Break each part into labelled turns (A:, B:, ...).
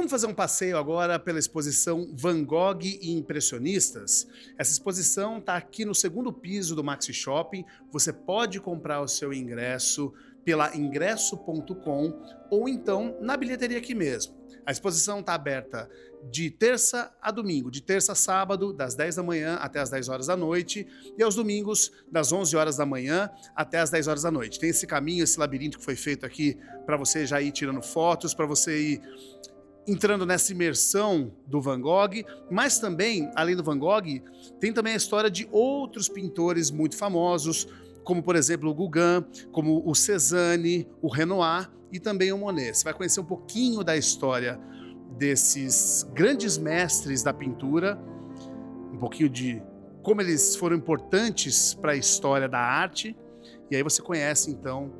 A: Vamos fazer um passeio agora pela exposição Van Gogh e Impressionistas. Essa exposição está aqui no segundo piso do Maxi Shopping. Você pode comprar o seu ingresso pela ingresso.com ou então na bilheteria aqui mesmo. A exposição está aberta de terça a domingo, de terça a sábado, das 10 da manhã até as 10 horas da noite, e aos domingos, das 11 horas da manhã até as 10 horas da noite. Tem esse caminho, esse labirinto que foi feito aqui para você já ir tirando fotos, para você ir entrando nessa imersão do Van Gogh, mas também, além do Van Gogh, tem também a história de outros pintores muito famosos, como, por exemplo, o Gauguin, como o Cézanne, o Renoir e também o Monet. Você vai conhecer um pouquinho da história desses grandes mestres da pintura, um pouquinho de como eles foram importantes para a história da arte, e aí você conhece, então,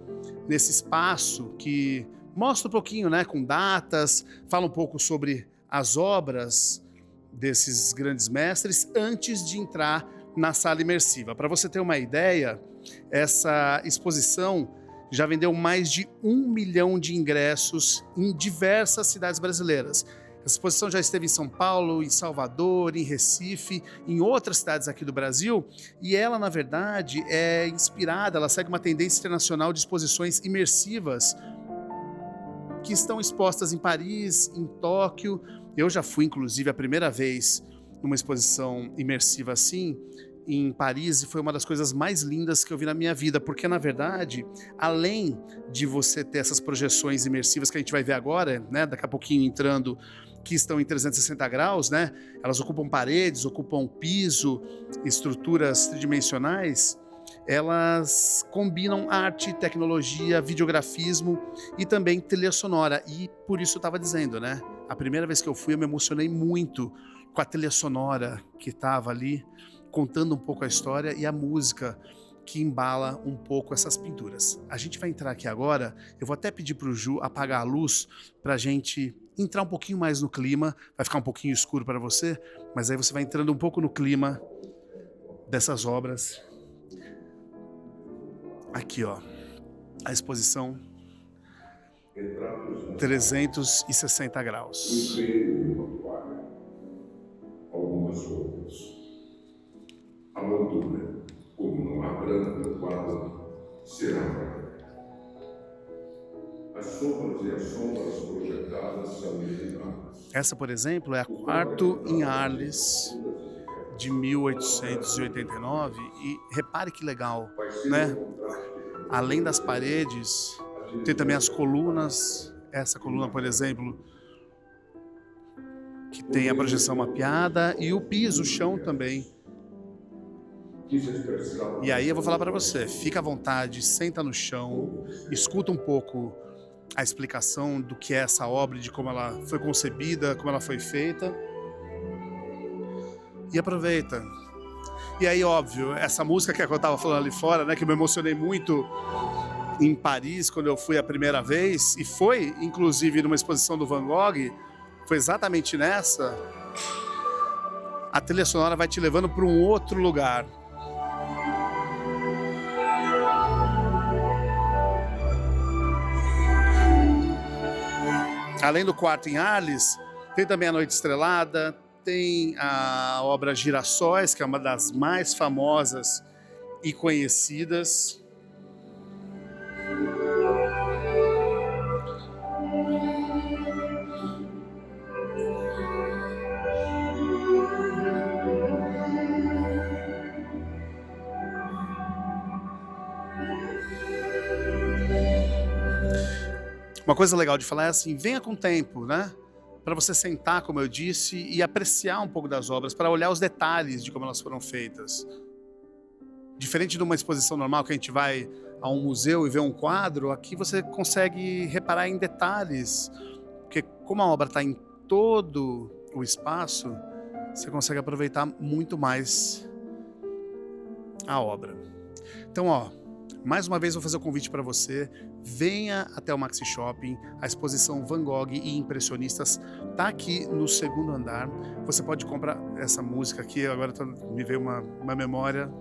A: nesse espaço que mostra um pouquinho, né, com datas, fala um pouco sobre as obras desses grandes mestres antes de entrar na sala imersiva. Para você ter uma ideia, essa exposição já vendeu mais de 1 milhão de ingressos em diversas cidades brasileiras. Essa exposição já esteve em São Paulo, em Salvador, em Recife, em outras cidades aqui do Brasil, e ela, na verdade, é inspirada, ela segue uma tendência internacional de exposições imersivas que estão expostas em Paris, em Tóquio. Eu já fui, inclusive, a primeira vez numa exposição imersiva assim, em Paris, e foi uma das coisas mais lindas que eu vi na minha vida, porque, na verdade, além de você ter essas projeções imersivas que a gente vai ver agora, né, daqui a pouquinho entrando, que estão em 360 graus, né, elas ocupam paredes, ocupam piso, estruturas tridimensionais, elas combinam arte, tecnologia, videografismo e também trilha sonora. E por isso eu estava dizendo, né? A primeira vez que eu fui, eu me emocionei muito com a trilha sonora que estava ali, contando um pouco a história e a música que embala um pouco essas pinturas. A gente vai entrar aqui agora, eu vou até pedir para o Ju apagar a luz para a gente entrar um pouquinho mais no clima. Vai ficar um pouquinho escuro para você, mas aí você vai entrando um pouco no clima dessas obras. Aqui, ó, a exposição 360 graus.
B: Algumas roupas. A moldura, como não há branco no quadro, será branca. As sombras e as sombras projetadas são eliminadas.
A: Essa, por exemplo, é a Quarto em Arles, de 1889, e repare que legal, né? Além das paredes, tem também as colunas. Essa coluna, por exemplo, que tem a projeção mapeada, e o piso, o chão também. E aí eu vou falar para você, fica à vontade, senta no chão, escuta um pouco a explicação do que é essa obra, de como ela foi concebida, como ela foi feita. E aproveita. E aí, óbvio, essa música que eu estava falando ali fora, né, que eu me emocionei muito em Paris, quando eu fui a primeira vez, e foi, inclusive, numa exposição do Van Gogh, foi exatamente nessa. A trilha sonora vai te levando para um outro lugar. Além do Quarto em Arles, tem também a Noite Estrelada, tem a obra Girassóis, que é uma das mais famosas e conhecidas. Uma coisa legal de falar é assim, venha com tempo, né? Para você sentar, como eu disse, e apreciar um pouco das obras, para olhar os detalhes de como elas foram feitas. Diferente de uma exposição normal, que a gente vai a um museu e vê um quadro, aqui você consegue reparar em detalhes, porque como a obra está em todo o espaço, você consegue aproveitar muito mais a obra. Então, ó, mais uma vez vou fazer o convite para você, venha até o Maxi Shopping, a exposição Van Gogh e Impressionistas está aqui no segundo andar. Você pode comprar essa música aqui, agora me veio uma memória,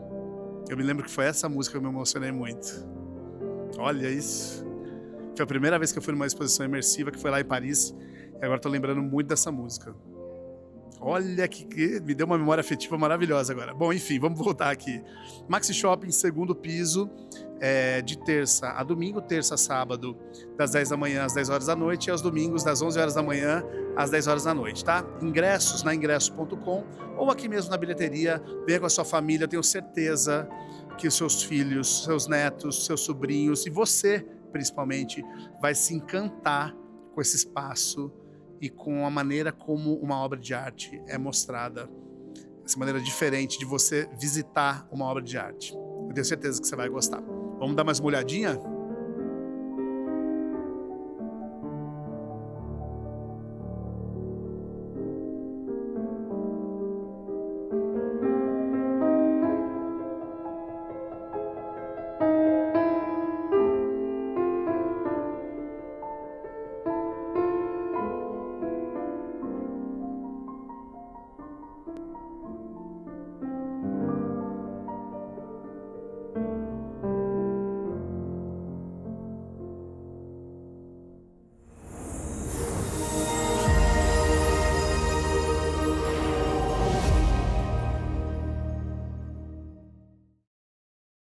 A: eu me lembro que foi essa música que eu me emocionei muito. Olha isso, foi a primeira vez que eu fui numa exposição imersiva, que foi lá em Paris, Agora tô lembrando muito dessa música. Olha que me deu uma memória afetiva maravilhosa agora. Bom, enfim, vamos voltar aqui. Maxi Shopping, segundo piso, de terça a domingo, terça a sábado, das 10 da manhã às 10 horas da noite, e aos domingos, das 11 horas da manhã às 10 horas da noite, tá? Ingressos na ingresso.com ou aqui mesmo na bilheteria. Venha com a sua família, eu tenho certeza que os seus filhos, seus netos, seus sobrinhos e você, principalmente, vai se encantar com esse espaço e com a maneira como uma obra de arte é mostrada, essa maneira diferente de você visitar uma obra de arte. Eu tenho certeza que você vai gostar. Vamos dar mais uma olhadinha?